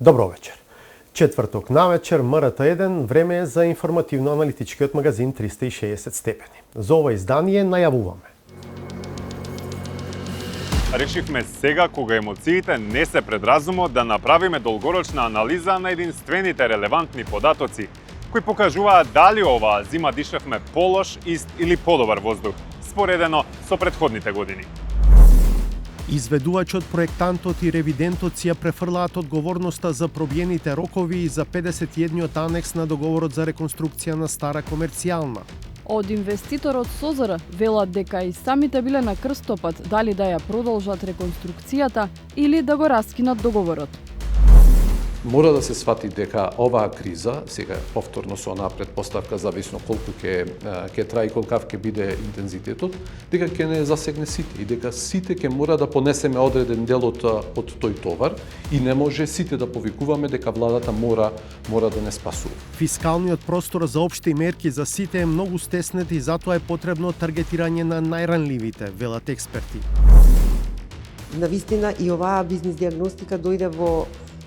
Добро вечер. Четврток навечер, МРТ1, време е за информативно-аналитичкиот магазин 360 степени. За ова издание најавуваме. Решивме сега, кога емоциите не се предразумот, да направиме долгорочна анализа на единствените релевантни податоци, кои покажуваат дали оваа зима дишевме полош, ист или подобар воздух, споредено со претходните години. Изведувачот, проектантот и ревидентот си ја префрлаат одговорноста за пробиените рокови и за 51-иот анекс на договорот за реконструкција на стара комерцијална. Од инвеститорот СОЗР велат дека и самите биле на крстопат дали да ја продолжат реконструкцијата или да го раскинат договорот. Мора да се свати дека оваа криза, сега повторно со онаа претпоставка зависно колку ќе трае и колкав ќе биде интензитетот, дека ќе не засегне сите и дека сите ќе мора да понесеме одреден дел од тој товар и не може сите да повикуваме дека владата мора да не спасува. Фискалниот простор за општи мерки за сите е многу стеснет и затоа е потребно таргетирање на најранливите, велат експерти. Навистина и оваа бизнис диагностика дојде во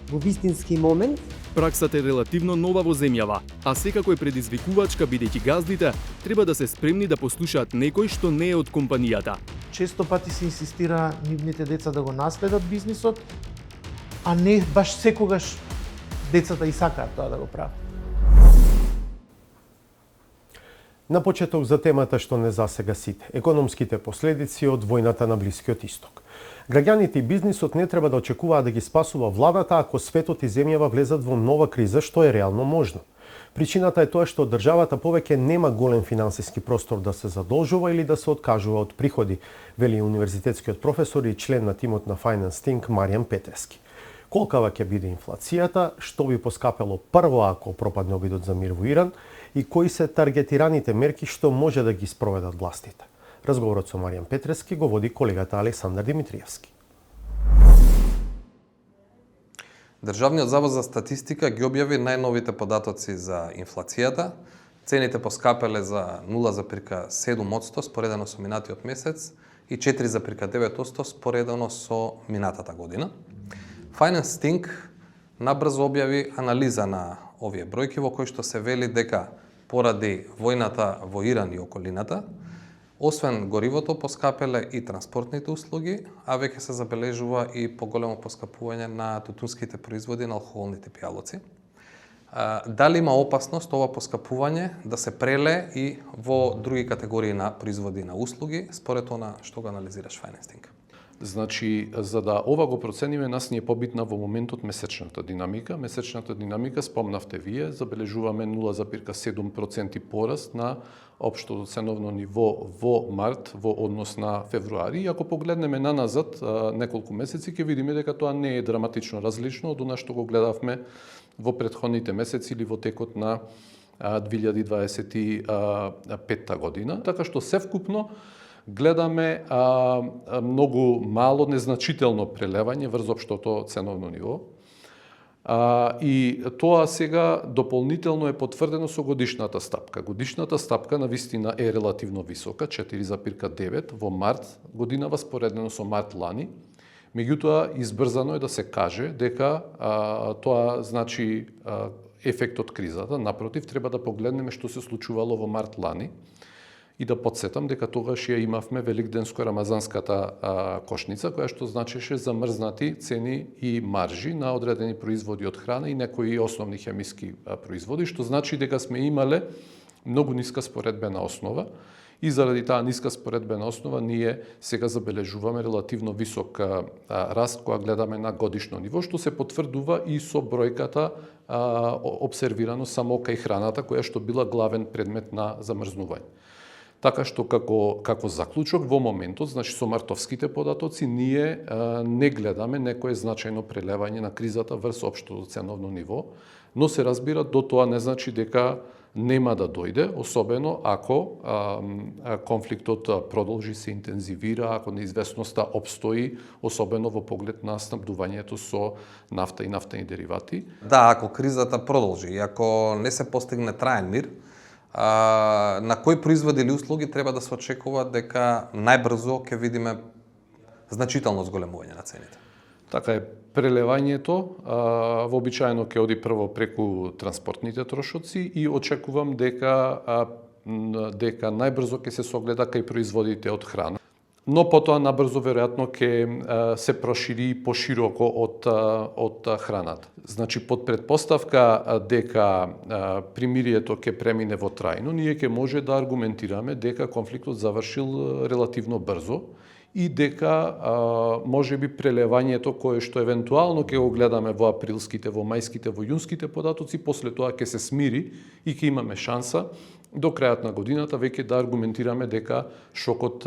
вистински момент. Праксата е релативно нова во земјава, а секако е предизвикувачка бидејќи газдите треба да се спремни да послушаат некој што не е од компанијата. Често пати се инсистира нивните деца да го наследат бизнисот, а не баш секогаш децата и сакаат тоа да го прават. На почеток за темата што не засега сите, економските последици од војната на Блискиот Исток. Граѓаните и бизнисот не треба да очекуваат да ги спасува владата ако светот и земјава влезат во нова криза, што е реално можно. Причината е тоа што државата повеќе нема голем финансиски простор да се задолжува или да се откажува од приходи, вели универзитетскиот професор и член на тимот на Finance Think Маријан Петрески. Колкава ќе биде инфлацијата, што би поскапело прво ако пропадне обидот за мир во Иран и кои се таргетираните мерки што може да ги спроведат властите. Разговорот со Маријан Петрески го води колегата Александар Димитриевски. Државниот завод за статистика ги објави најновите податоци за инфлацијата. Цените поскапеле за 0,7% споредено со минатиот месец и 4,9% споредено со минатата година. Finance Think набрзо објави анализа на овие бројки во кои што се вели дека поради војната во Иран и околината, освен горивото, поскапеле и транспортните услуги, а веќе се забележува и поголемо поскапување на тутунските производи на алкохолните пијалоци. Дали има опасност ова поскапување да се преле и во други категории на производи на услуги, според она што го анализираш Finance Think? Значи, за да ова го процениме, нас ни е побитна во моментот месечната динамика. Месечната динамика, спомнавте вие, забележуваме 0,7% пораст на општото ценовно ниво во март во однос на февруари. И ако погледнеме наназад неколку месеци, ќе видиме дека тоа не е драматично различно од она што го гледавме во претходните месеци или во текот на 2025 година. Така што севкупно гледаме многу мало, незначително прелевање врз општото ценовно ниво. И тоа сега дополнително е потврдено со годишната стапка. Годишната стапка навистина е релативно висока, 4,9 во март годинава споредено со март лани. Меѓутоа, избрзано е да се каже дека тоа значи ефект од кризата. Напротив, треба да погледнеме што се случувало во март лани. И да подсетам дека тогаш ја имавме великденско-рамазанската кошница, која што значеше замрзнати цени и маржи на одредени производи од храна и некои основни хемиски производи, што значи дека сме имале многу ниска споредбена основа и заради таа ниска споредбена основа ние сега забележуваме релативно висок раст кога гледаме на годишно ниво, што се потврдува и со бројката обсервирано само кај храната, која што била главен предмет на замрзнување. Така што како заклучок во моментот, значи со мартовските податоци, ние не гледаме некое значајно прелевање на кризата врз општото ценовно ниво, но се разбира до тоа не значи дека нема да дојде, особено ако конфликтот продолжи, се интензивира, ако неизвестноста обстои, особено во поглед на снабдувањето со нафта и нафтени деривати. Да, ако кризата продолжи и ако не се постигне траен мир, на кои производи или услуги треба да се очекува дека најбрзо ќе видиме значително зголемување на цените? Така е, прелевањето вообичаено ќе оди прво преку транспортните трошоци и очекувам дека најбрзо ќе се согледа кај производите од храна. Но потоа набрзо веројатно ќе се прошири пошироко од храната. Значи под предпоставка дека примирието ќе премине во трајно, ние ќе може да аргументираме дека конфликтот завршил релативно брзо и дека можеби прелевањето кое што евентуално ќе го гледаме во априлските, во мајските, во јунските податоци, после тоа ќе се смири и ќе имаме шанса до крајот на годината веќе да аргументираме дека шокот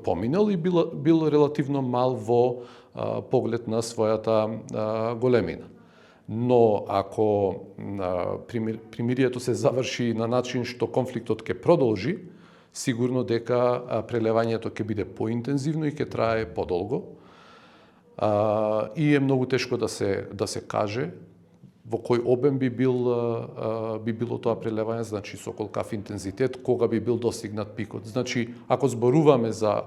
поминал и бил релативно мал во поглед на својата големина. Но ако примирието се заврши на начин што конфликтот ќе продолжи, сигурно дека прелевањето ќе биде поинтензивно и ќе трае подолго. И е многу тешко да се каже во кој обем би било тоа прелевање, значи со колкав интензитет, кога би бил достигнат пикот. Значи, ако зборуваме за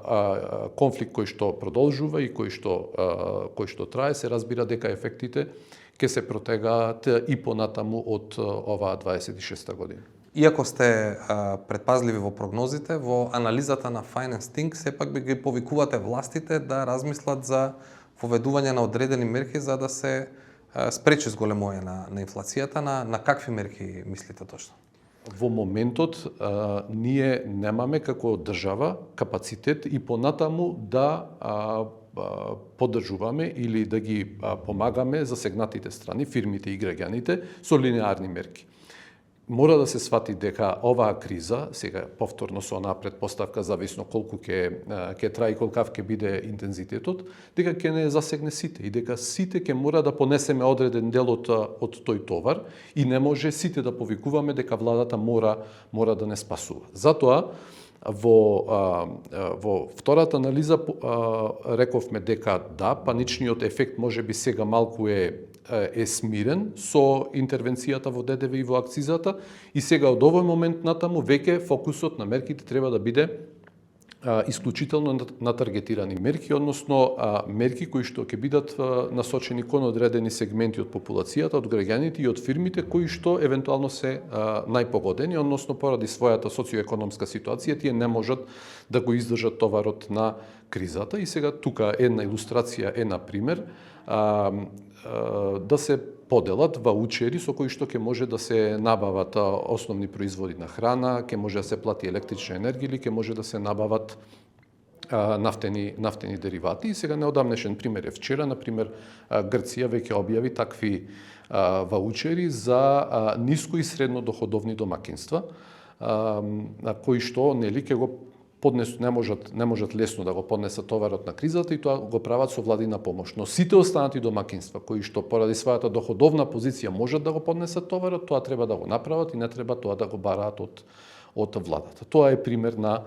конфликт кој што продолжува и кој што трае, се разбира дека ефектите ќе се протегаат и понатаму од оваа 26-та година. Иако сте предпазливи во прогнозите, во анализата на Finance Think сепак би ги повикувате властите да размислат за воведување на одредени мерки за да се спречи зголемување на инфлацијата. На какви мерки мислите точно? Во моментот ние немаме како држава капацитет и понатаму да поддржуваме или да ги помагаме засегнатите страни, фирмите и граѓаните со линеарни мерки. Мора да се свати дека оваа криза, сега повторно со онаа предпоставка зависно колку ќе трае и колкав ќе биде интензитетот, дека ќе не засегне сите и дека сите ќе мора да понесеме одреден дел од тој товар и не може сите да повикуваме дека владата мора да не спасува. Затоа во втората анализа рековме дека да, паничниот ефект можеби сега малку е смирен со интервенцијата во ДДВ и во акцизата и сега од овој момент натаму веќе фокусот на мерките треба да биде исклучително на таргетирани мерки, односно мерки кои што ќе бидат насочени кон одредени сегменти од популацијата, од граѓаните и од фирмите кои што евентуално се најпогодени, односно поради својата социоекономска ситуација тие не можат да го издржат товарот на кризата. И сега тука една илустрација е на пример да се поделат ваучери со кои што ќе може да се набават основни производи на храна, ќе може да се плати електрична енергија или ќе може да се набават нафтени деривати. И сега неодамнешен пример е вчера, например, Грција веќе објави такви ваучери за ниско и средно доходовни домакинства, кои што нели ќе го не можат лесно да го поднесат товарот на кризата и тоа го прават со владина помош. Но сите останати домакинства кои што поради својата доходовна позиција можат да го поднесат товарот, тоа треба да го направат и не треба тоа да го бараат од владата. Тоа е пример на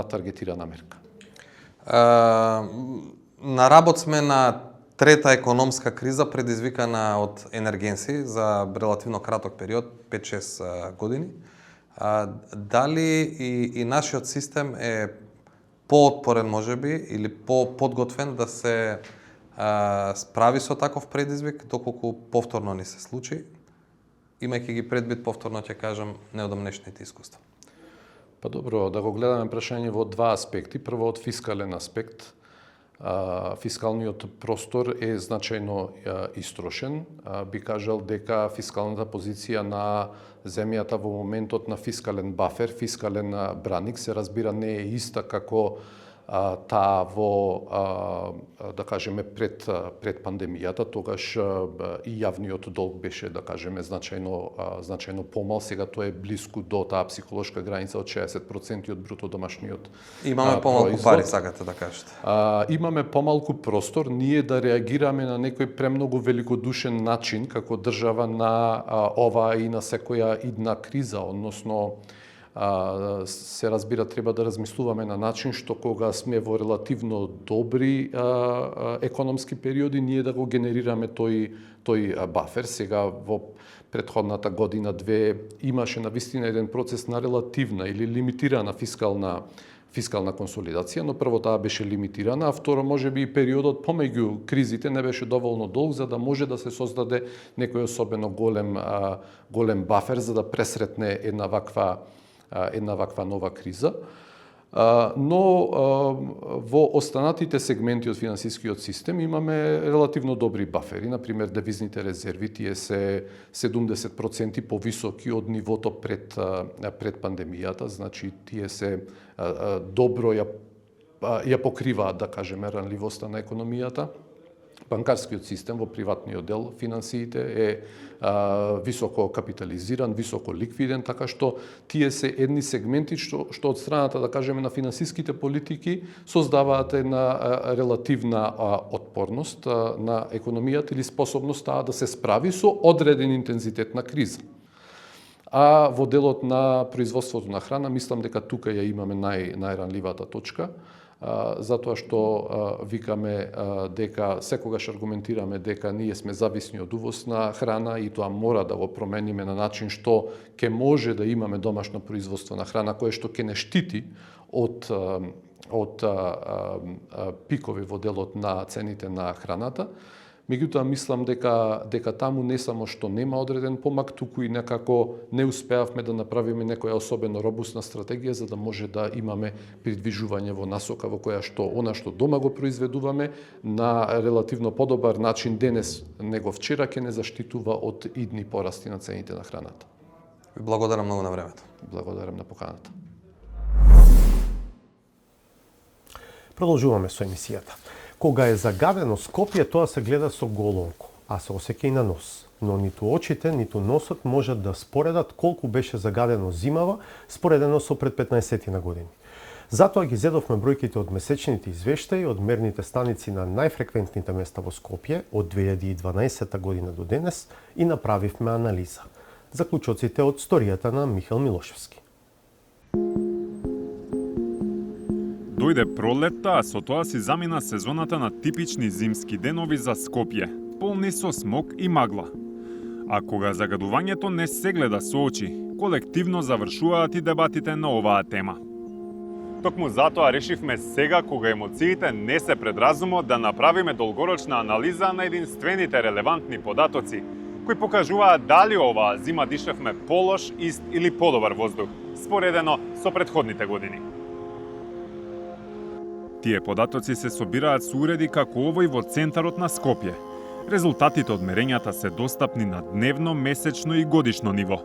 таргетирана мерка. На работ сме на трета економска криза предизвикана од енергенси за релативно краток период, 5-6 години. Дали и нашиот систем е поотпорен можеби или подготвен да се справи со таков предизвик доколку повторно ни се случи, имајќи ги предвид повторно ќе кажам неодамнешните искуства? Па добро, да го гледаме прашање во два аспекти. Прво од фискален аспект. Фискалниот простор е значајно истрошен. Би кажал дека фискалната позиција на земјата во моментот на фискален бафер, фискален браник, се разбира не е иста како таа во, да кажеме, пред пандемијата, тогаш и јавниот долг беше, да кажеме, значајно помал. Сега тоа е блиску до таа психолошка граница од 60% од бруто домашниот Имаме помалку пари, сакате да кажете? Имаме помалку простор ние да реагираме на некој премногу великодушен начин како држава на оваа и на секоја идна криза, односно се разбира треба да размислуваме на начин што кога сме во релативно добри економски периоди ние да го генерираме тој бафер. Сега во претходната година-две имаше навистина еден процес на релативна или лимитирана фискална консолидација, но прво таа беше лимитирана, а второ можеби и периодот помеѓу кризите не беше доволно долг за да може да се создаде некој особено голем бафер за да пресретне една ваква нова криза. Но во останатите сегменти од финансискиот систем имаме релативно добри бафери, например девизните резерви, тие се 70% повисоки од нивото пред пандемијата, значи тие се добро ја покриваат, да кажеме, ранливоста на економијата. Банкарскиот систем во приватниот дел финансиите е високо капитализиран, високо ликвиден, така што тие се едни сегменти што од страната, да кажеме, на финансиските политики создаваат една релативна отпорност на економијата или способност да се справи со одреден интензитет на криза. А во делот на производството на храна, мислам дека тука ја имаме најранливата точка, затоа што викаме дека секогаш аргументираме дека ние сме зависни од увоз на храна и тоа мора да го промениме на начин што ќе може да имаме домашно производство на храна кое што ќе не штити од пикови во делот на цените на храната. Меѓутоа, мислам дека таму не само што нема одреден помак, туку и некако не успеавме да направиме некоја особено робусна стратегија за да може да имаме придвижување во насока во која што она што дома го произведуваме на релативно подобар начин денес него вчера ќе не заштитува од идни порасти на цените на храната. Ви благодарам многу на времето. Благодарам на поканата. Продолжуваме со емисијата. Кога е загадено Скопје, тоа се гледа со голонко, а се осеќа и на нос. Но ниту очите, ниту носот можат да споредат колку беше загадено зимава, споредено со пред 15 на години. Затоа ги зедовме бројките од месечните извештаи од мерните станици на најфреквентните места во Скопје од 2012 година до денес и направивме анализа. Заклучоците од сторијата на Михаил Милошевски. Дојде пролетта, а со тоа си замина сезоната на типични зимски денови за Скопје, полни со смог и магла. А кога загадувањето не се гледа со очи, колективно завршуваат и дебатите на оваа тема. Токму затоа решивме сега, кога емоциите не се пред разумот, да направиме долгорочна анализа на единствените релевантни податоци, кои покажуваат дали оваа зима дишевме полош, ист или подобар воздух, споредено со претходните години. Тие податоци се собираат со уреди како овој во центарот на Скопје. Резултатите од мерењата се достапни на дневно, месечно и годишно ниво.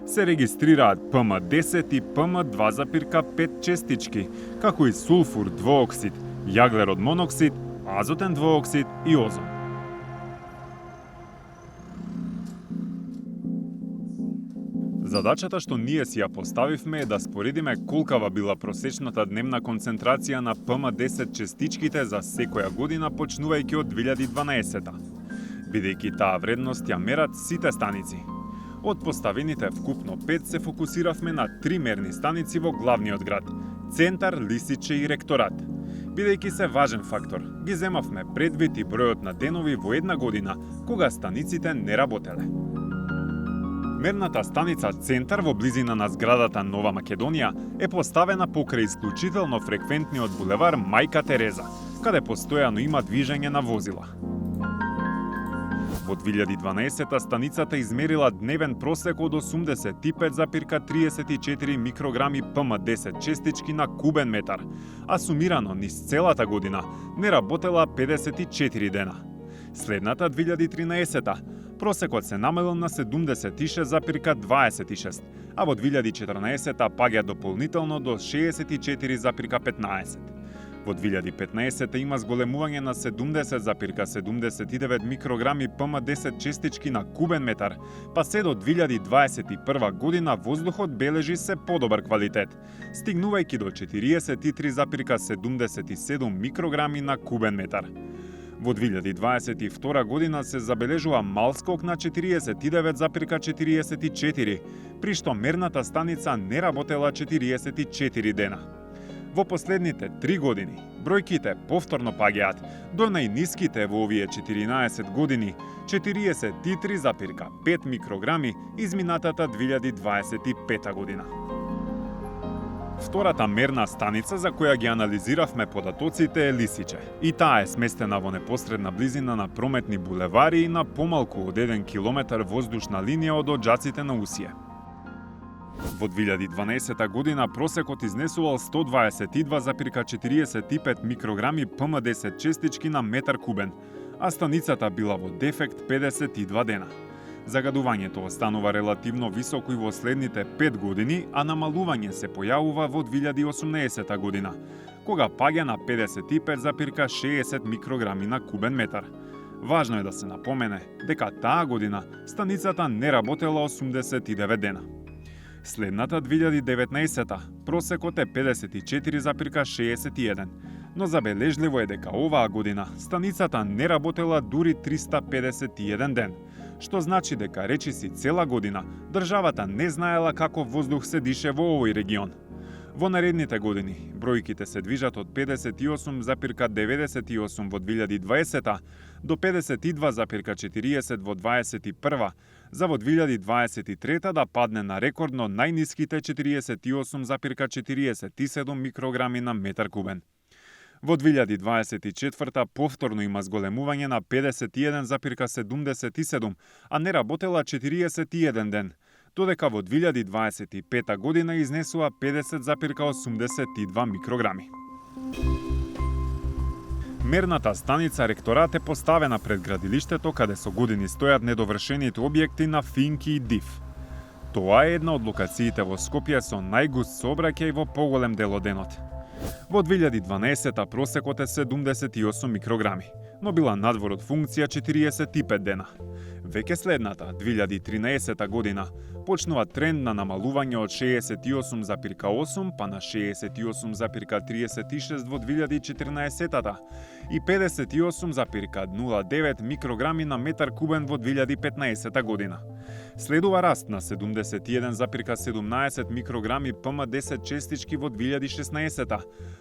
Се регистрираат PM10 и PM2,5 честички, како и сулфур двооксид, јаглерод моноксид, азотен двооксид и озон. Задачата што ние си ја поставивме е да споредиме колкава била просечната дневна концентрација на PM10 честичките за секоја година почнувајќи од 2012-та. Бидејќи таа вредност ја мерат сите станици. Од поставените вкупно 5 се фокусиравме на 3 мерни станици во главниот град – Центар, Лисиче и Ректорат. Бидејќи се важен фактор, ги земавме предвид и бројот на денови во една година кога станиците не работеле. Мерната станица Центар во близина на зградата Нова Македонија е поставена покрај исклучително фреквентниот булевар Мајка Тереза, каде постојано има движење на возила. Во 2012 станицата измерила дневен просек од 85,34 микрограми PM10 честички на кубен метар, а сумирано низ целата година не работела 54 дена. Следната 2013 просекот се намалил на 76,26, а во 2014 паѓа дополнително до 64,15. Во 2015 има зголемување на 70,79 микрограми PM10 честички на кубен метар, па се до 2021 година воздухот бележи се подобар квалитет, стигнувајќи до 43,77 микрограми на кубен метар. Во 2022 година се забележува мал скок на 49,44, при што мерната станица не работела 44 дена. Во последните 3 години, бројките повторно паѓаат до најниските во овие 14 години, 43,5 микрограми изминатата 2025 година. Втората мерна станица за која ги анализиравме податоците е Лисиче. И таа е сместена во непосредна близина на прометни булевари и на помалку од 1 километар воздушна линија од оџаците на Усие. Во 2012 година просекот изнесувал 122,45 микрограми ПМ10 честички на метар кубен, а станицата била во дефект 52 дена. Загадувањето останува релативно високо и во следните 5 години, а намалување се појавува во 2018 година, кога паѓа на 55,60 микрограми на кубен метар. Важно е да се напомене дека таа година станицата не работела 89 дена. Следната 2019-та просекот е 54,61, но забележливо е дека оваа година станицата не работела дури 351 ден, што значи дека речиси цела година државата не знаела како воздух се дише во овој регион. Во наредните години бројките се движат од 58,98 во 2020 до 52,40 во 2021, за во 2023 да падне на рекордно најниските 48,47 микрограми на метар кубен. Во 2024 повторно има зголемување на 51,77, а не работела 41 ден, додека во 2025 година изнесува 50,82 микрограми. Мерната станица Ректорат е поставена пред градилиштето каде со години стојат недовршените објекти на Финки и Див. Тоа е една од локациите во Скопје со најгуст сообраќај во поголем дел од денот. Во 2012 просекот е 78 микрограми, но била надвор од функција 45 дена. Веќе следната, 2013 година, почнува тренд на намалување од 68,8 па на 68,36 во 2014 и 58,09 микрограми на метар кубен во 2015 година. Следува раст на 71,17 микрограми ПМ10 честички во 2016,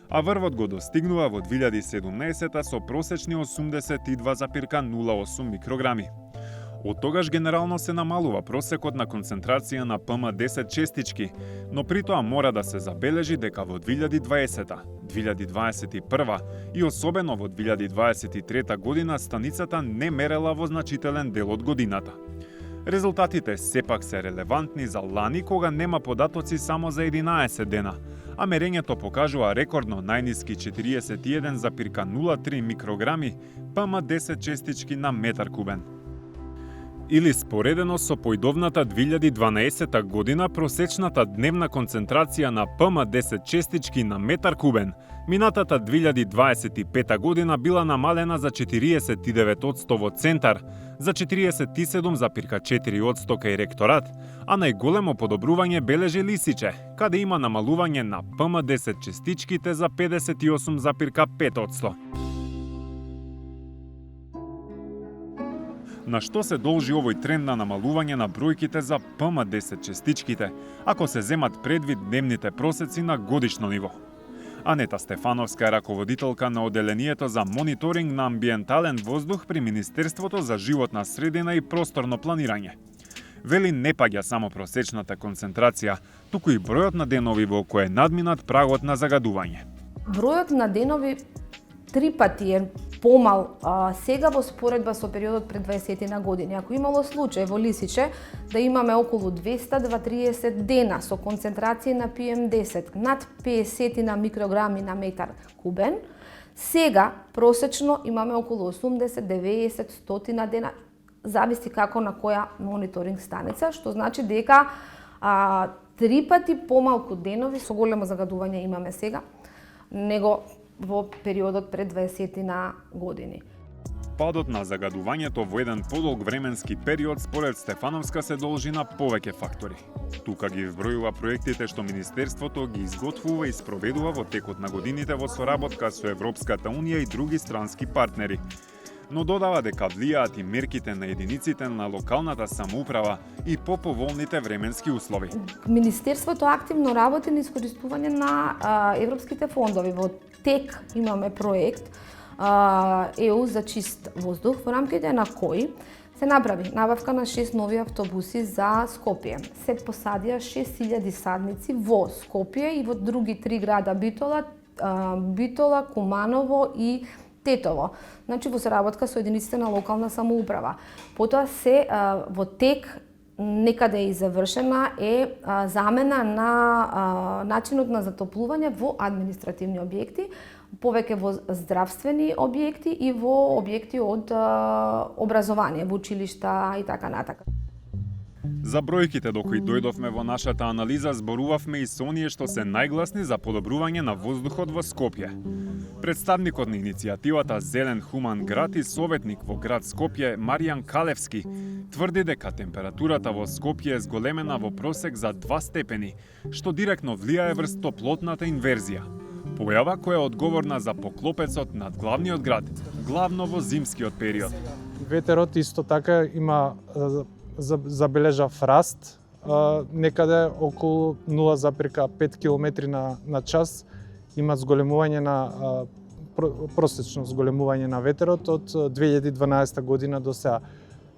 а врвот го достигнува во 2017 со просечни 82,08 микрограми. Од тогаш генерално се намалува просекот на концентрација на ПМ10 честички, но при тоа мора да се забележи дека во 2020, 2021 и особено во 2023 година станицата не мерела во значителен дел од годината. Резултатите сепак се релевантни за лани кога нема податоци само за 11 дена, а мерењето покажува рекордно најниски 41,03 микрограми ПМ10 честички на метар кубен. Или споредено со појдовната 2012 година просечната дневна концентрација на ПМ10 честички на метар кубен, минатата 2025 година била намалена за 49% во Центар, за 47,4% кај Ректорат, а најголемо подобрување бележи Лисиче, каде има намалување на ПМ10 честичките за 58,5%. На што се должи овој тренд на намалување на бројките за ПМ10 честичките, ако се земат предвид дневните просеци на годишно ниво? Анета Стефановска е раководителка на Оделението за мониторинг на амбиентален воздух при Министерството за животна средина и просторно планирање. Вели не паѓа само просечната концентрација, туку и бројот на денови во кој е надминат прагот на загадување. Бројот на денови 3 пати е помал сега во споредба со периодот пред 20 години. Ако имало случај во Лисиче да имаме околу 230 дена со концентрација на PM10 над 50 микрограми на метар кубен, сега просечно имаме околу 80, 90, 100 дена, зависи како на која мониторинг станица, што значи дека 3 пати помалку денови со големо загадување имаме сега, него во периодот пред 20 години. Падот на загадувањето во еден подолг временски период според Стефановска се должи на повеќе фактори. Тука ги вбројува проектите што Министерството ги изготвува и спроведува во текот на годините во соработка со Европската Унија и други странски партнери. Но додава дека влијаат и мерките на единиците на локалната самоуправа и по-поволните временски услови. Министерството активно работи на искористување на европските фондови. Во ТЕК имаме проект ЕУ за чист воздух, во рамките на кој Се направи набавка на 6 нови автобуси за Скопје. Се посадија 6000 садници во Скопје и во други 3 града Битола, Куманово и Тетово. Значи во соработка со единиците на локална самоуправа. Потоа се во тек некаде и завршена замена на начинот на затоплување во административни објекти, повеќе во здравствени објекти и во објекти од образование, во училишта и така натака. За бројките до кои дојдовме во нашата анализа зборувавме и со оние што се најгласни за подобрување на воздухот во Скопје. Представникот на иницијативата Зелен хуман град и советник во град Скопје Маријан Калевски тврди дека температурата во Скопје е зголемена во просек за 2 степени, што директно влијае врз топлотната инверзија. Појава која е одговорна за поклопецот над главниот град, главно во зимскиот период. Ветерот исто така има забележав раст, некаде околу 0,5 км на час има зголемување на просечно зголемување на ветерот од 2012 година до сега,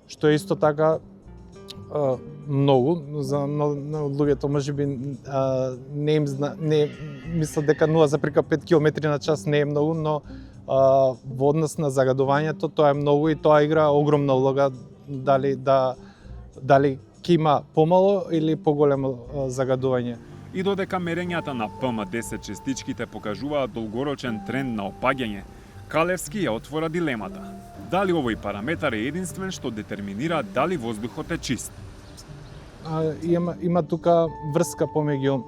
што е исто така многу за луѓето можеби не мислат дека 0,5 км на час не е многу, но во однос на загадувањето тоа е многу и тоа игра огромна улога дали ќе има помало или поголемо загадување. И додека мерењата на ПМ10 честичките покажуваат долгорочен тренд на опаѓање, Калевски ја отвора дилемата. Дали овој параметар е единствен што детерминира дали воздухот е чист? Има тука врска помеѓу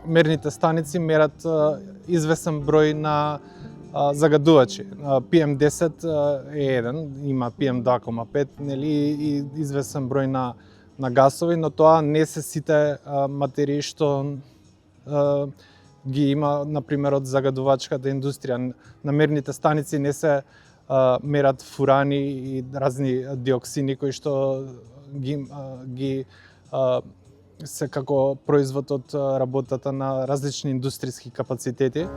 мерните станици мерат известен број на загадувачи. PM10 е еден, има PM2,5, нели, и известен број на гасови, но тоа не се сите материи што ги има, например, од загадувачката индустрија. На мерните станици не се мерат фурани и разни диоксини кои што ги се како производ од работата на различни индустријски капацитети.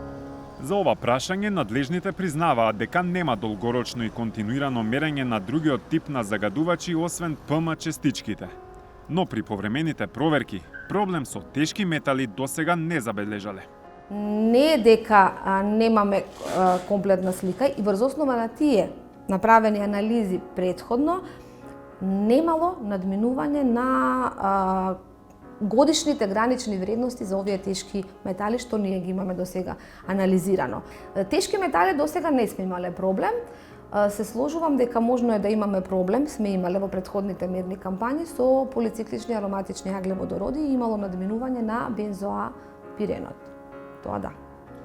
За ова прашање надлежните признаваат дека нема долгорочно и континуирано мерење на другиот тип на загадувачи освен ПМ честичките. Но при повремените проверки, проблем со тешки метали досега не забележале. Не е дека немаме комплетна слика и врз основа на тие направени анализи предходно, немало надминување на годишните гранични вредности за овие тешки метали што ние ги имаме досега анализирано. Тешки метали досега не сме имале проблем. Се сложувам дека можно е да имаме проблем, сме имале во претходните мерни кампањи со полициклични ароматични аглеводороди и имало надминување на бензоапиренот. Тоа да.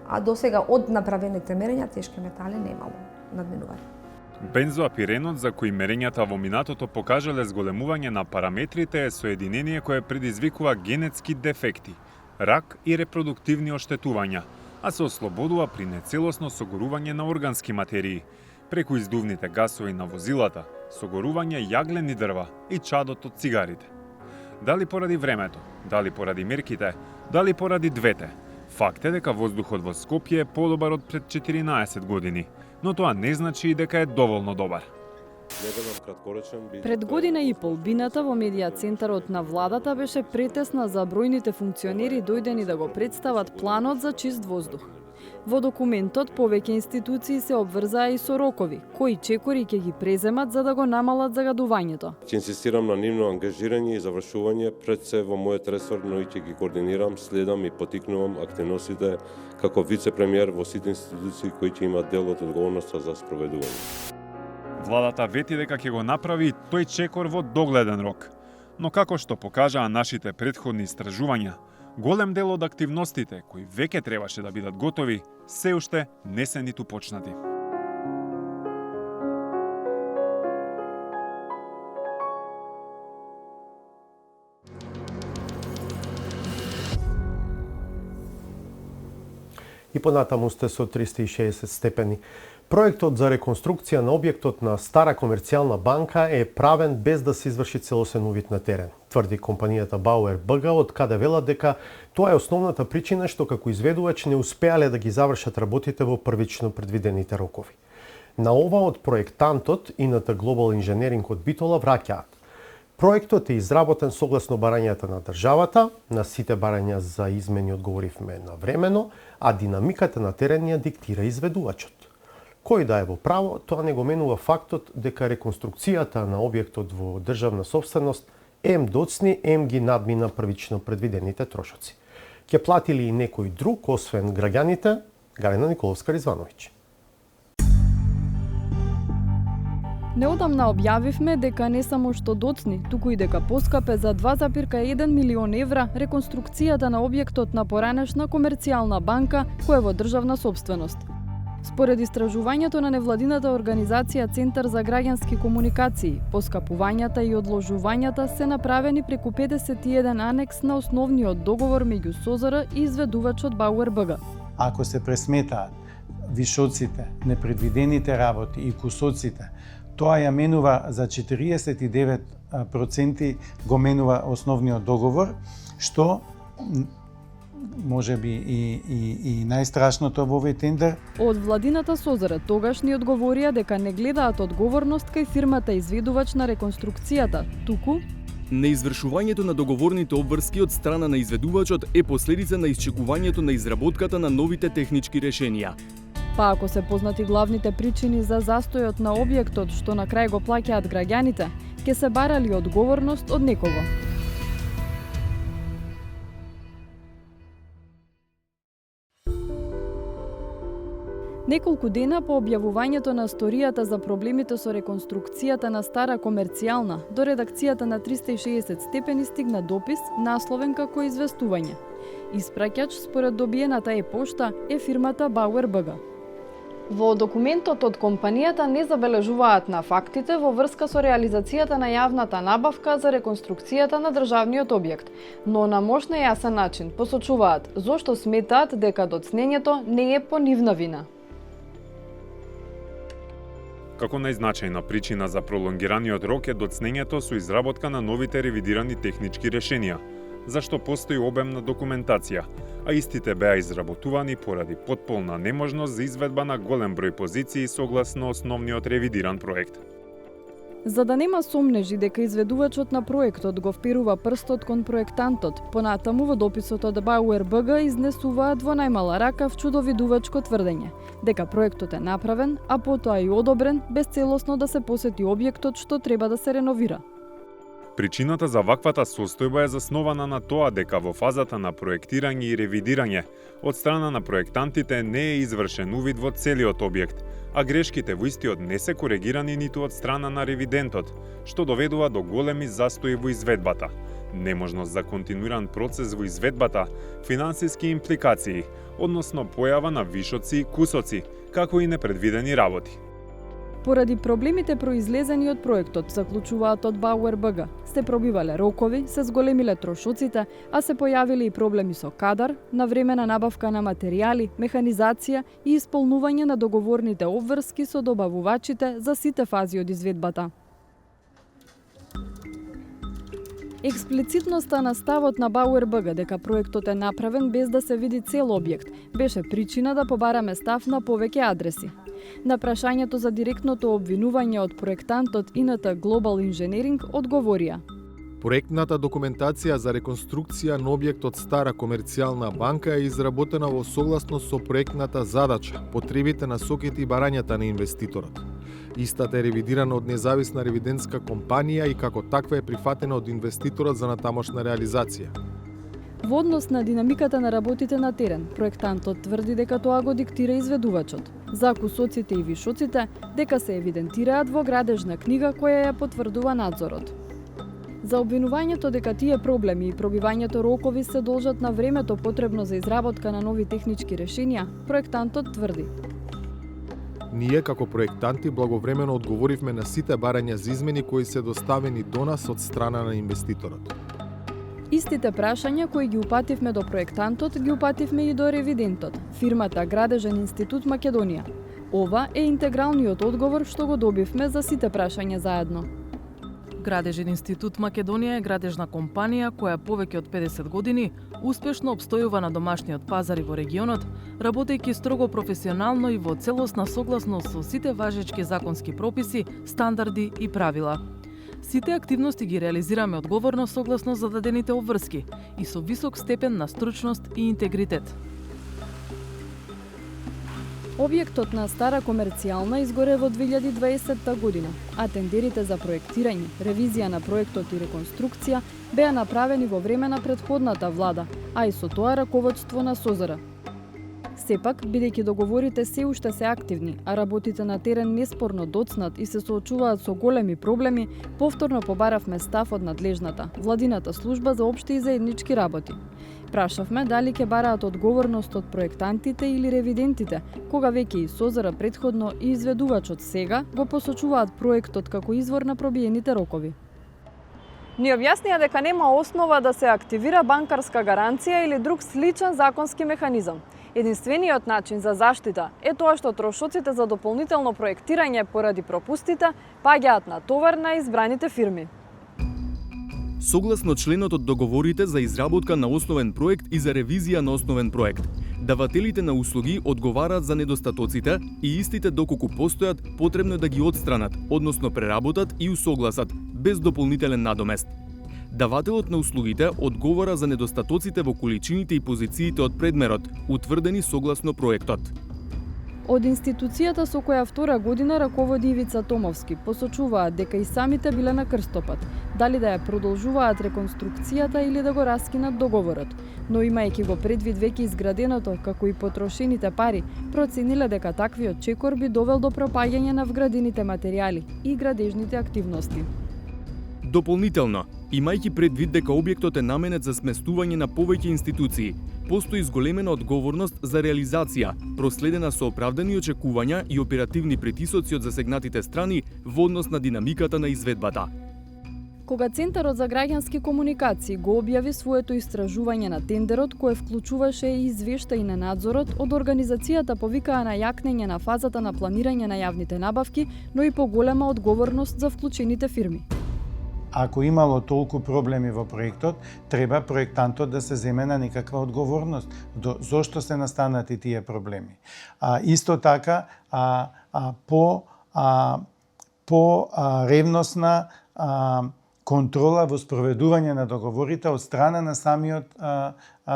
А досега од направените мерења тешки метали немало надминување. Бензоапиренот, за кој мерењата во минатото покажале зголемување на параметрите, е соединение кое предизвикува генетски дефекти, рак и репродуктивни оштетувања, а се ослободува при нецелосно согорување на органски материи, преку издувните гасови на возилата, согорување јаглени дрва и чадот од цигарите. Дали поради времето, дали поради мерките, дали поради двете, факт е дека воздухот во Скопје е подобар од пред 14 години, но тоа не значи и дека е доволно добар. Пред година и пол бината во медија центарот на владата беше претесна за бројните функционери дојдени да го представат планот за чист воздух. Во документот повеќе институции се обврзаа и со рокови, кои чекори ќе ги преземат за да го намалат загадувањето. Ќе инсистирам на нивно ангажирање и завршување пред се во мојот ресор, но и ќе ги координирам, следам и потикнувам активностите како вице-премиер во сите институции кои ќе имаат дел од одговорноста за спроведување. Владата вети дека ќе го направи тој чекор во догледен рок. Но како што покажаа нашите претходни истражувања, голем дел од активностите кои веќе требаше да бидат готови, се уште не се ниту почнати. И понатаму сте со 360 степени. Проектот за реконструкција на објектот на стара комерцијална банка е правен без да се изврши целосен увид на терен, тврди компанијата Бауер БГ, од каде велат дека тоа е основната причина што како изведувач не успеале да ги завршат работите во првично предвидените рокови. На ова од проектантот ИНТ Global Engineering од Битола враќаат. Проектот е изработен согласно барањата на државата, на сите барања за измени одговоривме навремено, а динамиката на терен ја диктира изведувачот. Кој да е во право, тоа не го менува фактот дека реконструкцијата на објектот во државна собственост ем доцни, ем ги надмина првично предвидените трошоци. Ќе плати ли и некој друг, освен граѓаните? Галена Николовска-Ризвановиќ. Неодамна објавивме дека не само што доцни, туку и дека поскапе за 2,1 милион евра реконструкцијата на објектот на поранешна комерцијална банка која е во државна собственост. Според истражувањето на невладината организација Центар за граѓански комуникации, поскапувањата и одложувањата се направени преку 51 анекс на основниот договор меѓу СОЗР и изведувачот Бауер БГ. Ако се пресметаат вишоците, непредвидените работи и кусоците, тоа ја менува за 49% го менува основниот договор, што може би и најстрашното во овој тендер. Од владината СОЗР тогаш ни одговорија дека не гледаат одговорност кај фирмата изведувач на реконструкцијата, туку неизвршувањето на договорните обврски од страна на изведувачот е последица на исчекувањето на изработката на новите технички решенија. Па ако се познати главните причини за застојот на објектот што на крај го плаќаат граѓаните, ќе се барали одговорност од некого. Неколку дена по објавувањето на сторијата за проблемите со реконструкцијата на стара комерцијална, до редакцијата на 360 степени стигна допис насловен како известување. Испраќач според добиената е-пошта е фирмата Бауер БГ. Во документот од компанијата не забележуваат на фактите во врска со реализацијата на јавната набавка за реконструкцијата на државниот објект, но на мощно јасен начин посочуваат зошто сметаат дека доцнењето не е по нивна вина. Како најзначајна причина за пролонгираниот рок е доцнењето со изработка на новите ревидирани технички решенија, зашто постои обемна документација, а истите беа изработувани поради потполна неможност за изведба на голем број позиции согласно основниот ревидиран проект. За да нема сомнежи дека изведувачот на проектот го вперува прстот кон проектантот, понатаму во дописот од Бауер БГ изнесуваат во најмала рака вчудовидувачко тврдење дека проектот е направен, а потоа и одобрен без целосно да се посети објектот што треба да се реновира. Причината за ваквата состојба е заснована на тоа дека во фазата на проектирање и ревидирање од страна на проектантите не е извршен увид во целиот објект, а грешките во истиот не се коригирани ниту од страна на ревидентот, што доведува до големи застои во изведбата, неможност за континуиран процес во изведбата, финансиски импликации, односно појава на вишоци и кусоци, како и непредвидени работи. Поради проблемите произлезени од проектот, заклучуваат од Бауер БГ, се пробивале рокови, се зголемиле трошоците, а се појавиле и проблеми со кадар, навремена набавка на материјали, механизација и исполнување на договорните обврски со добавувачите за сите фази од изведбата. Експлицитноста на ставот на Бауер БГ дека проектот е направен без да се види цел објект беше причина да побараме став на повеќе адреси. На прашањето за директното обвинување од проектантот ИНТ Global Engineering одговорија: Проектната документација за реконструкција на објектот стара комерцијална банка е изработена во согласност со проектната задача, потребите, насоките и барањата на инвеститорот. Истата е ревидирана од независна ревидентска компанија и како таква е прифатена од инвеститорот за натамошна реализација. Во однос на динамиката на работите на терен, проектантот тврди дека тоа го диктира изведувачот. За кусоците и вишоците, дека се евидентираат во градежна книга која ја потврдува надзорот. За обвинувањето дека тие проблеми и пробивањето рокови се должат на времето потребно за изработка на нови технички решенија, проектантот тврди: Ние, како проектанти, благовремено одговоривме на сите барања за измени кои се доставени до нас од страна на инвеститорот. Истите прашања кои ги упативме до проектантот, ги упативме и до ревидентот, фирмата Градежен институт Македонија. Ова е интегралниот одговор што го добивме за сите прашања заедно. Градежен институт Македонија е градежна компанија која повеќе од 50 години успешно обстојува на домашниот пазар и во регионот, работејќи строго професионално и во целосна согласност со сите важечки законски прописи, стандарди и правила. Сите активности ги реализираме одговорно согласно зададените обврски и со висок степен на стручност и интегритет. Објектот на Стара комерцијална изгоре во 2020 година, а тендерите за проектирање, ревизија на проектот и реконструкција беа направени во време на претходната влада, а и со тоа раководство на СОЗР. Сепак, бидејќи договорите се уште се активни, а работите на терен неспорно доцнат и се соочуваат со големи проблеми, повторно побаравме став од надлежната, владината служба за општи и заеднички работи. Прашавме дали ќе бараат одговорност од проектантите или ревидентите, кога веќе и СОЗР претходно и изведувачот сега го посочуваат проектот како извор на пробиените рокови. Ни објаснија дека нема основа да се активира банкарска гаранција или друг сличен законски механизам. Единствениот начин за заштита е тоа што трошоците за дополнително проектирање поради пропустите паѓаат на товар на избраните фирми. Согласно членот од договорите за изработка на основен проект и за ревизија на основен проект, давателите на услуги одговараат за недостатоците и истите доколку постојат потребно да ги отстранат, односно преработат и усогласат, без дополнителен надомест. Давателот на услугите одговара за недостатоците во количините и позициите од предмерот, утврдени согласно проектот. Од институцијата со која втора година раководи Ивица Томовски посочуваат дека и самите биле на крстопат, дали да ја продолжуваат реконструкцијата или да го раскинат договорот, но имајќи го предвид веќе изграденото, како и потрошените пари, процениле дека таквиот чекор би довел до пропаѓање на вградените материјали и градежните активности. Дополнително, имајќи предвид дека објектот е наменет за сместување на повеќе институции, постои зголемена одговорност за реализација, проследена со оправдани очекувања и оперативни притисоци од засегнатите страни во однос на динамиката на изведбата. Кога Центарот за граѓански комуникации го објави своето истражување на тендерот, кое вклучуваше и извештаи на надзорот, од организацијата повикаа на јакнење на фазата на планирање на јавните набавки, но и поголема одговорност за вклучените фирми. Ако имало толку проблеми во проектот, треба проектантот да се земе на некаква одговорност. Зошто се настанати тие проблеми? Исто така, по ревносна контрола во спроведување на договорите од страна на самиот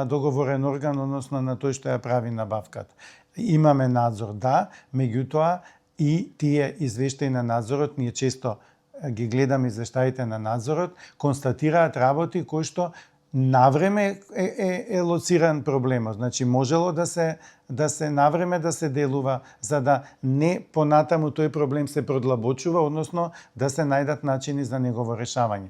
договорен орган, односно на тој што ја прави набавката. Имаме надзор, да, меѓутоа и тие извештаи на надзорот, ние често ги гледаме извештаите на надзорот, констатираат работи кои што навреме е лоциран проблемот. Значи можело да се навреме да се делува за да не понатаму тој проблем се продлабочува, односно да се најдат начини за негово решавање.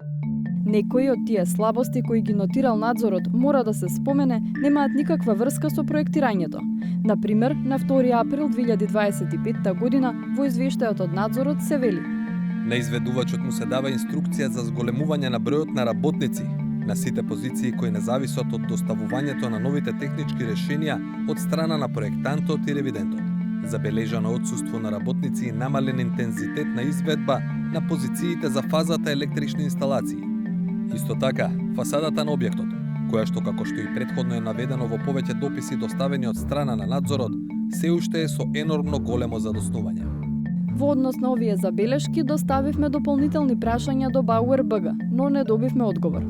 Некои од тие слабости кои ги нотирал надзорот, мора да се спомене, немаат никаква врска со проектирањето. Например, на 2 април 2025 година во извештајот од надзорот се вели: на изведувачот му се дава инструкција за зголемување на бројот на работници на сите позиции кои не зависат од доставувањето на новите технички решенија од страна на проектантот и ревидентот. Забележано отсуство на работници и намален интензитет на изведба на позициите за фазата електрични инсталации. Исто така, фасадата на објектот, која што како што и претходно е наведено во повеќе дописи доставени од страна на надзорот, се уште е со енормно големо задоснување. Во однос на овие забелешки доставивме дополнителни прашања до Бауер БГ, но не добивме одговор.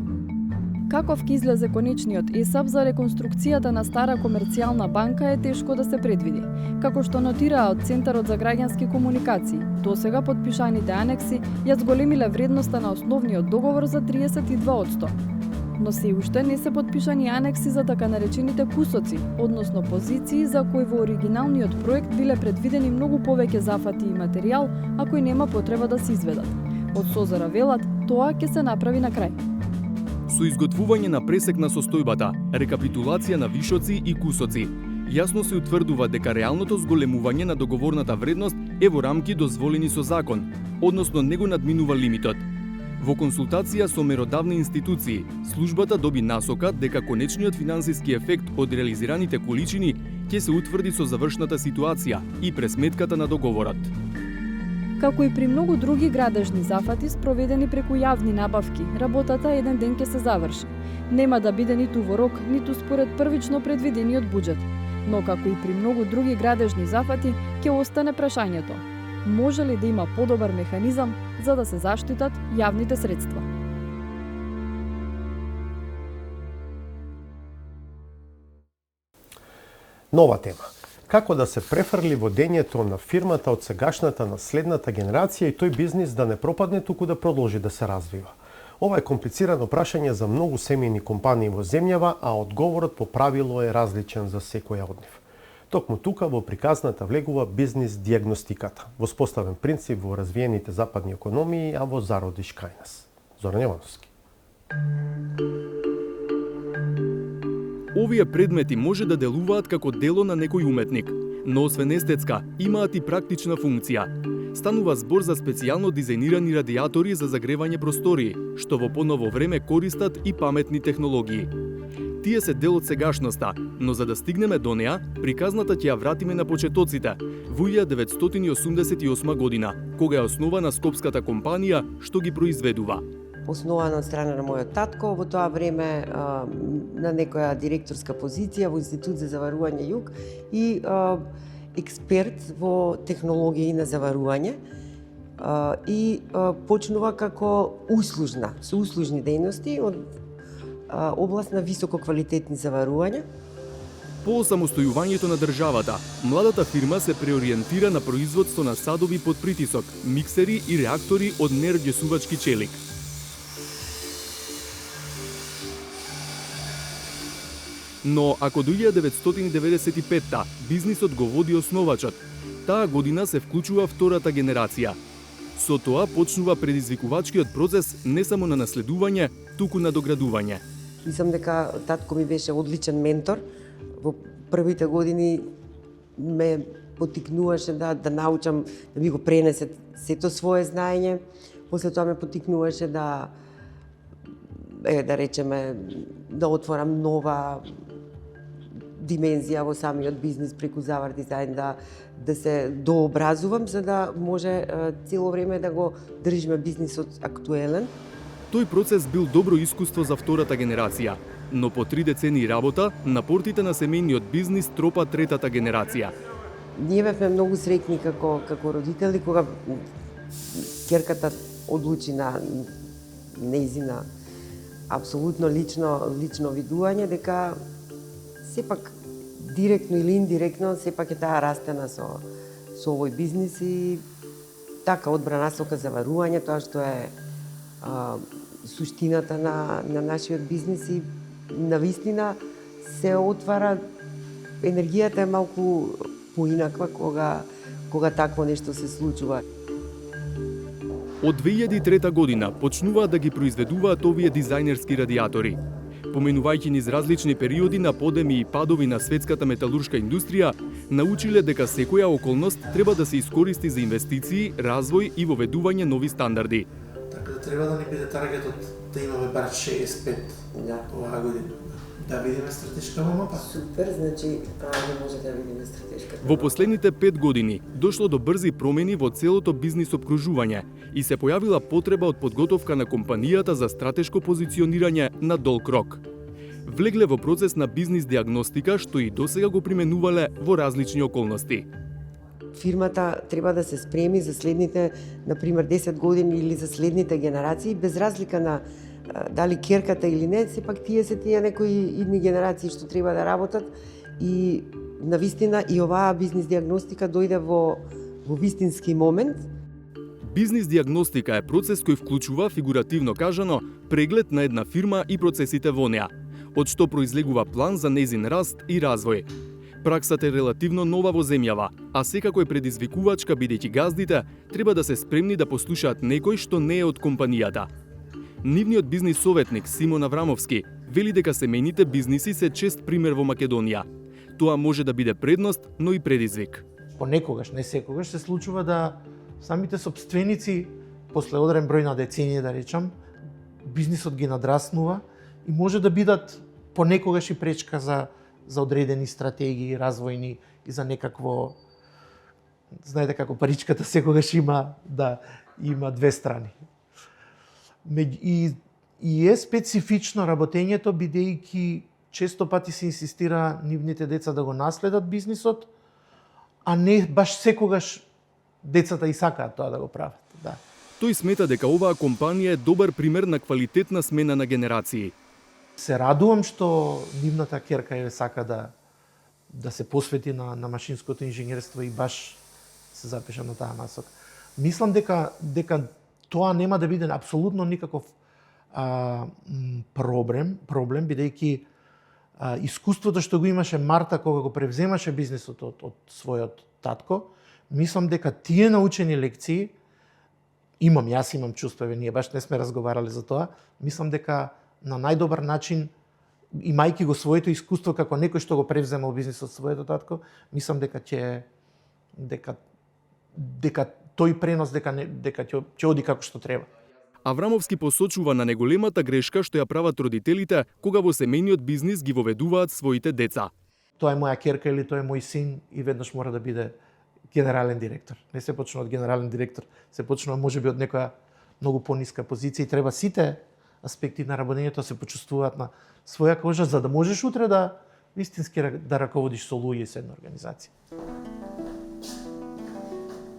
Каков ќе излезе конечниот ЕСАП за реконструкцијата на Стара комерцијална банка е тешко да се предвиди. Како што нотираа од Центарот за граѓански комуникации, досега подпишаните анекси ја зголемиле вредноста на основниот договор за 32%. Но се уште не се подпишани анекси за така наречените кусоци, односно позиции за кои во оригиналниот проект биле предвидени многу повеќе зафати и материјал, а кои нема потреба да се изведат. Од СОЗР велат, тоа ќе се направи на крај. Со изготвување на пресек на состојбата, рекапитулација на вишоци и кусоци, јасно се утврдува дека реалното зголемување на договорната вредност е во рамки дозволени со закон, односно не го надминува лимитот. Во консултација со меродавни институции, службата доби насока дека конечниот финансиски ефект од реализираните количини ќе се утврди со завршната ситуација и пресметката на договорот. Како и при многу други градежни зафати спроведени преку јавни набавки, работата еден ден ќе се заврши. Нема да биде ниту во рок, ниту според првично предвидениот буџет. Но како и при многу други градежни зафати, ќе остане прашањето: може ли да има подобар механизам за да се заштитат јавните средства? Нова тема. Како да се префрли водењето на фирмата од сегашната на следната генерација и тој бизнис да не пропадне, туку да продолжи да се развива? Ова е комплицирано прашање за многу семејни компании во земјава, а одговорот по правило е различен за секоја од нив. Токму тука во приказната влегува бизнис диагностиката, воспоставен принцип во развиените западни економии, а во зародиш кај нас. Зоран Јовановски. Овие предмети може да делуваат како дело на некој уметник, но освен естетска, имаат и практична функција. Станува збор за специјално дизајнирани радиатори за загревање простории, што во поново време користат и паметни технологии. Тие се дел од сегашноста, но за да стигнеме до неа, приказната ќе ја вратиме на почетоците, во 1988 година, кога е основана скопската компанија што ги произведува. Основана од страна на мојот татко, во тоа време на некоја директорска позиција во Институт за заварување Југ и експерт во технологии на заварување и почнува како услужна, со услужни дејности од област на висококвалитетни заварувања. По самостојувањето на државата, младата фирма се преориентира на производство на садови под притисок, миксери и реактори од нерѓесувачки челик. Но ако до 1995-та бизнисот го води основачот, таа година се вклучува втората генерација. Со тоа почнува предизвикувачкиот процес не само на наследување, туку на доградување. Мислам дека татко ми беше одличен ментор. Во првите години ме потикнуваше да научам, да ми го пренесе сето свое знаење. После тоа ме потикнуваше да речеме, да отворам нова димензија во самиот бизнис преку Завар дизајн, да се дообразувам, за да може цело време да го држиме бизнисот актуелен. Тој процес бил добро искуство за втората генерација, но по 3 децении работа, на портите на семејниот бизнис тропа третата генерација. Ние бевме многу среќни како родители кога ќерката одлучи на нејзина апсолутно лично видување дека сепак директно или индиректно сепак е таа растена со овој бизнис и така одбра насока заварување, тоа што е суштината на нашиот бизнис и навистина се отвара, енергијата е малку поинаква кога такво нешто се случува. Од 2003 година почнуваат да ги произведуваат овие дизајнерски радиатори. Поменувајќи низ различни периоди на подеми и падови на светската металуршка индустрија, научиле дека секоја околност треба да се искористи за инвестиции, развој и воведување нови стандарди. Така да треба да ни биде таргетот да имаме бар 65 оваа година. Да видиме стратешкава мапа. Супер, значи не може да видиме стратешката. Во последните 5 години дошло до брзи промени во целото бизнис обкружување и се појавила потреба од подготовка на компанијата за стратешко позиционирање на долг рок. Влегле во процес на бизнис диагностика што и досега го применувале во различни околности. Фирмата треба да се спреми за следните, например, 10 години или за следните генерации, без разлика на дали керката или не, сепак тие се тие некои идни генерации што треба да работат и навистина и оваа бизнис диагностика дојде во вистински момент. Бизнис диагностика е процес кој вклучува, фигуративно кажано, преглед на една фирма и процесите во неа, од што произлегува план за нејзин раст и развој. Праксата е релативно нова во земјава, а секако е предизвикувачка бидејќи газдите треба да се спремни да послушаат некој што не е од компанијата. Нивниот бизнис советник Симон Аврамовски вели дека семејните бизниси се чест пример во Македонија. Тоа може да биде предност, но и предизвик. Понекогаш, не секогаш, се случува да самите сопственици, после одреден број на децении, да речам, бизнисот ги надраснува и може да бидат понекогаш и пречка за одредени стратегии, развојни и за некакво знаете како паричката секогаш има две страни. И е специфично работењето, бидејќи често пати се инсистира нивните деца да го наследат бизнисот, а не баш секогаш децата и сакаат тоа да го прават. Да. Тој смета дека оваа компанија е добар пример на квалитетна смена на генерации. Се радувам што нивната ќерка ја сака да се посвети на машинското инженерство и баш се запиша на таа насока. Мислам дека тоа нема да биде апсолутно никаков проблем, бидејќи искуството што го имаше Марта кога го превземаше бизнисот од својот татко, мислам дека тие научени лекции јас имам чувство, ние баш не сме разговарали за тоа, мислам дека на најдобар начин, имајќи го своето искуство како некој што го превземал бизнисот од своето татко, мислам дека тој пренос дека ќе оди како што треба. Аврамовски посочува на неголемата грешка што ја прават родителите кога во семејниот бизнис ги воведуваат своите деца. Тоа е моја ќерка или тоа е мој син и веднаш мора да биде генерален директор. Не се почнува од генерален директор, се почнува можеби од некоја многу пониска позиција и треба сите аспекти на работењето се почувствуваат на своја кожа за да можеш утре да вистински да раководиш со луѓе со една организација.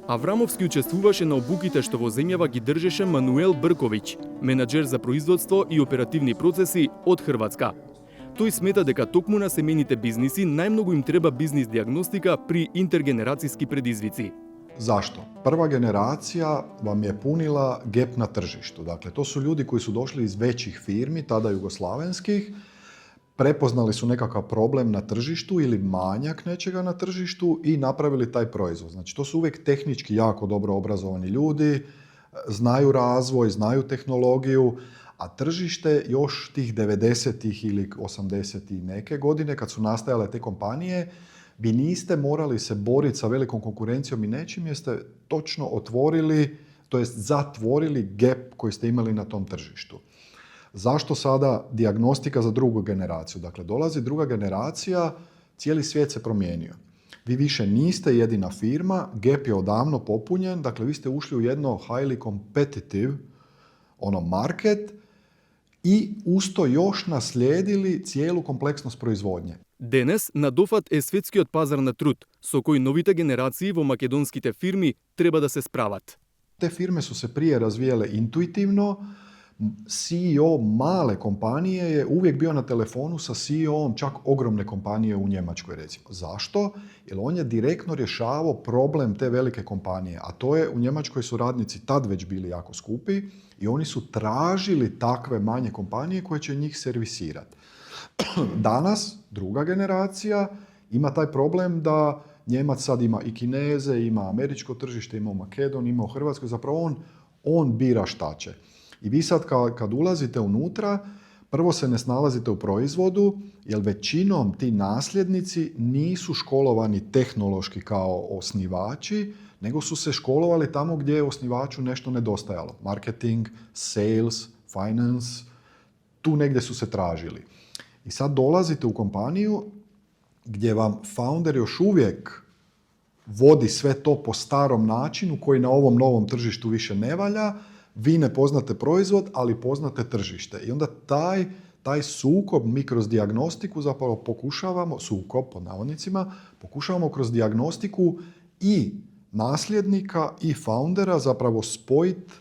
Аврамовски учествуваше на обуките што во земјава ги држеше Мануел Брковиќ, менаџер за производство и оперативни процеси од Хрватска. Тој смета дека токму на семејните бизниси најмногу им треба бизнис диагностика при интергенерацијски предизвици. Зашто? Прва генерација вам е пунила геп на тржишту. Dakle, to su ljudi koji su došli iz većih firmi, tada jugoslavenskih, prepoznali su nekakav problem na tržištu ili manjak nečega na tržištu i napravili taj proizvod. Znači, to su uvijek tehnički jako dobro obrazovani ljudi, znaju razvoj, znaju tehnologiju, a tržište još tih 90-ih ili 80-ih neke godine, kad su nastajale te kompanije, vi niste morali se boriti sa velikom konkurencijom i nečim, jer ste točno otvorili, to jest zatvorili gap koji ste imali na tom tržištu. Zašto sada dijagnostika za drugu generaciju? Dakle, dolazi druga generacija, cijeli svijet se promijenio. Vi više niste jedina firma, gap je odavno popunjen, dakle vi ste ušli u jedno highly competitive market i usto još naslijedili cijelu kompleksnost proizvodnje. Денес на дофат е светскиот пазар на труд, со кој новите генерации во македонските фирми треба да се справат. Te firme su se prije razvijale intuitivno. CEO male kompanije je uvijek bio na telefonu sa CEO-om čak ogromne kompanije u Njemačkoj, recimo. Zašto? Jer on je direktno rješavao problem te velike kompanije, a to je u Njemačkoj su radnici tad već bili jako skupi i oni su tražili takve manje kompanije koje će njih servisirati. Danas, druga generacija ima taj problem da Njemac sad ima i Kineze, ima američko tržište, ima u Makedoniji, ima u Hrvatskoj, zapravo on bira šta će. I vi sad kad ulazite unutra, prvo se ne snalazite u proizvodu, jer većinom ti nasljednici nisu školovani tehnološki kao osnivači, nego su se školovali tamo gdje je osnivaču nešto nedostajalo. Marketing, sales, finance, tu negdje su se tražili. I sad dolazite u kompaniju gdje vam founder još uvijek vodi sve to po starom načinu koji na ovom novom tržištu više ne valja. Vi ne poznate proizvod, ali poznate tržište. I onda taj sukob mi kroz dijagnostiku zapravo pokušavamo, sukob pod navodnicima, pokušavamo kroz dijagnostiku i nasljednika i foundera zapravo spojiti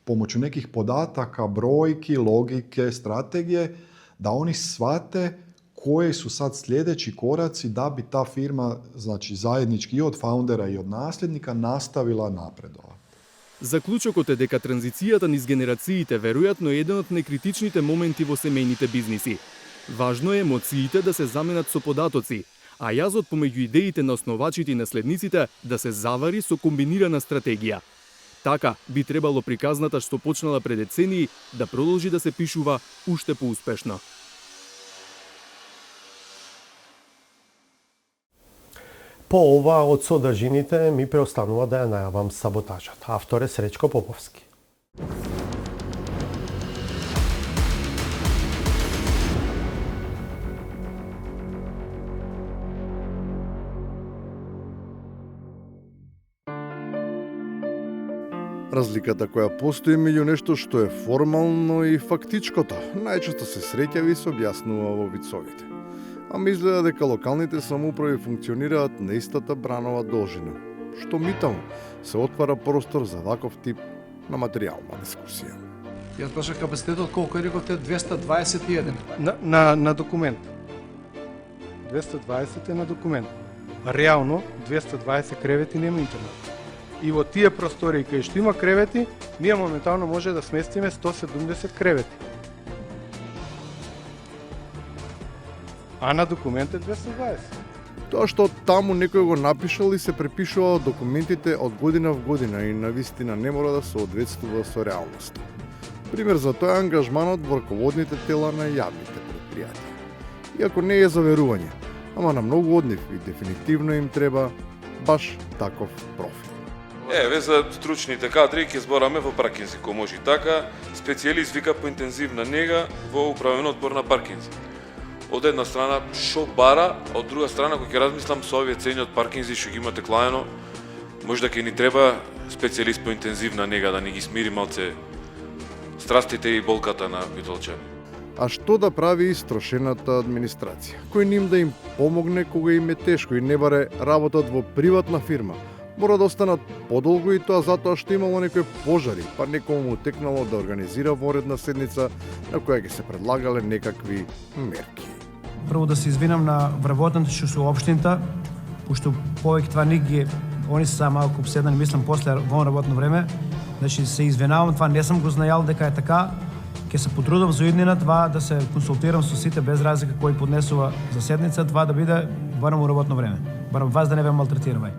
pomoću nekih podataka, brojki, logike, strategije, da oni shvate koji su sad sljedeći koraci da bi ta firma, znači zajednički i od foundera i od nasljednika, nastavila napredovati. Заклучокот е дека транзицијата низ генерациите веројатно е еден од некритичните моменти во семејните бизниси. Важно е емоциите да се заменат со податоци, а јазот помеѓу идеите на основачите и наследниците да се завари со комбинирана стратегија. Така би требало приказната што почнала пред децении да продолжи да се пишува уште поуспешно. По ова од содржините ми преостанува да ја најавам саботажата. Автор е Сречко Поповски. Разликата која постои меѓу нешто што е формално и фактичкото, најчесто се среќави се објаснува во вицовите. Ама изгледа дека локалните самоуправи функционираат на истата бранова должина, што митам се отвара простор за ваков тип на материјална дискусија. Јас башав капацитетот колку рековте 221 на документ. 220 е на документ. Реално 220 кревети нема интернет. И во тие простори кај што има кревети, ние моментално може да сместиме 170 кревети. А на документ е 220. Тоа што таму некој го напишал и се препишува од документите од година в година и навистина не мора да се одветствува со реалноста. Пример за тоа е ангажманот во раководните тела на јавните предпријатија. Иако не е заверување, ама на многу од нив и дефинитивно им треба баш таков профил. Еве за стручните кадри ќе збораме во Паркинзи, кој може и така, специјалист вика по интензивна нега во управен одбор на Паркинзи. Од една страна шо бара, а од друга страна кога ќе размислам со овие цени од Паркинзи што ги имате клаено, може да ќе ни треба специјалист по интензивна нега да ни ги смири малце страстите и болката на битолчани. А што да прави истрошената администрација? Кој ним да им помогне кога им е тешко и не баре работат во приватна фирма? Мора да останат подолго и тоа затоа што имало некои пожари, па некому му текнало да организира воредна седница на која ќе се предлагале некакви мерки. Прво да се извинам на вработените што се општината, пошто повеќе това ги они се само малку обседнани, мислам после во работно време. Значи се извинавам, това не сум го знаел дека е така. Ќе се потрудам за иднина това да се консултирам со сите без разлика кој поднесува за седница, това да биде барем во работно време. Барем вас да не ве малтретираме.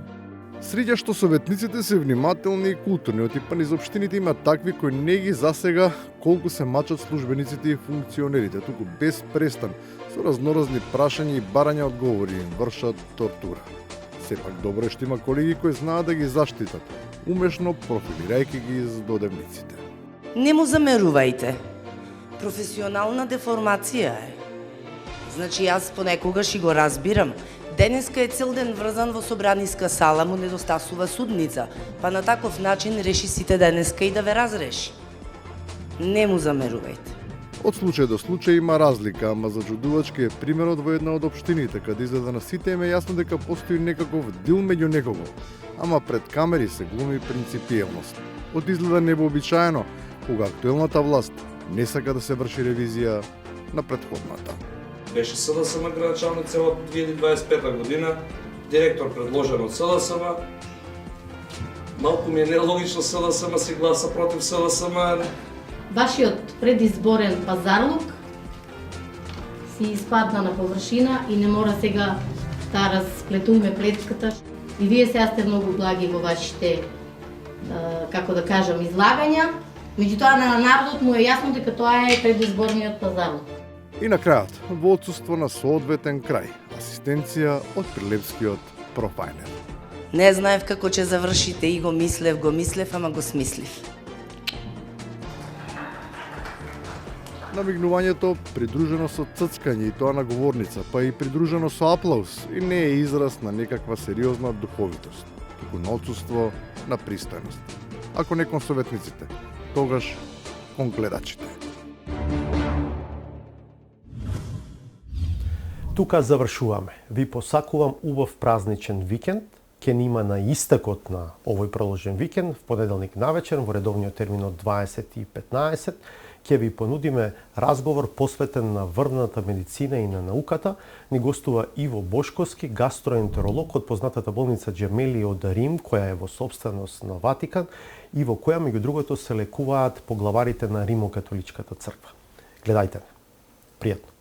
Среќа што советниците се внимателни и културни, отипани за општините има такви кои не ги засега колку се мачат службениците и функционерите, туку без престан, со разноразни прашања и барања одговори им вршат тортура. Сепак добро е што има колеги кои знаат да ги заштитат, умешно профилирајќи ги из додевниците. Не му замерувајте. Професионална деформација е. Значи јас понекогаш и го разбирам. Денеска е цел ден врзан во собраниска сала, му недостасува судница, па на таков начин реши сите денеска и да ве разреши. Не му замерувајте. Од случај до случај има разлика, ама зачудувачки е примерот во една од општините, каде изгледа на сите им е јасно дека постои некаков дил меѓу некого, ама пред камери се глуми принципиелност. Од изгледа невообичаено, кога актуелната власт не сака да се врши ревизија на претходната. Беше СДСМ градоначалник целот 2025 година, директор предложен од СДСМ. Малку ми е нелогично СДСМ се гласа против СДСМ. Вашиот предизборен пазарлук си испадна на површина и не мора сега да расплетуваме плетката. И вие сега сте многу благи во вашите, како да кажам, излагања. Меѓутоа на народот му е јасно дека тоа е предизборниот пазарлук. И на крајот, во отсуство на соодветен крај, асистенција од прилепскиот профајлер. Не знаев како ќе завршите и го мислев, ама го смислив. Намигнувањето придружено со ццкање и тоа на говорница, па и придружено со аплауз и не е израз на некаква сериозна духовитост, туку на отсуство на пристојност. Ако не кон советниците, тогаш кон гледачите. Тука завршуваме. Ви посакувам убав празничен викенд. Ке нима на истекот на овој проложен викенд, в понеделник навечер, во редовниот термин од 20:15, ќе ви понудиме разговор посветен на врвната медицина и на науката. Ни гостува Иво Бошковски, гастроентеролог од познатата болница Џемели од Рим, која е во сопственост на Ватикан и во која, меѓу другото, се лекуваат поглаварите на Римокатоличката црква. Гледајте ме. Пријатно.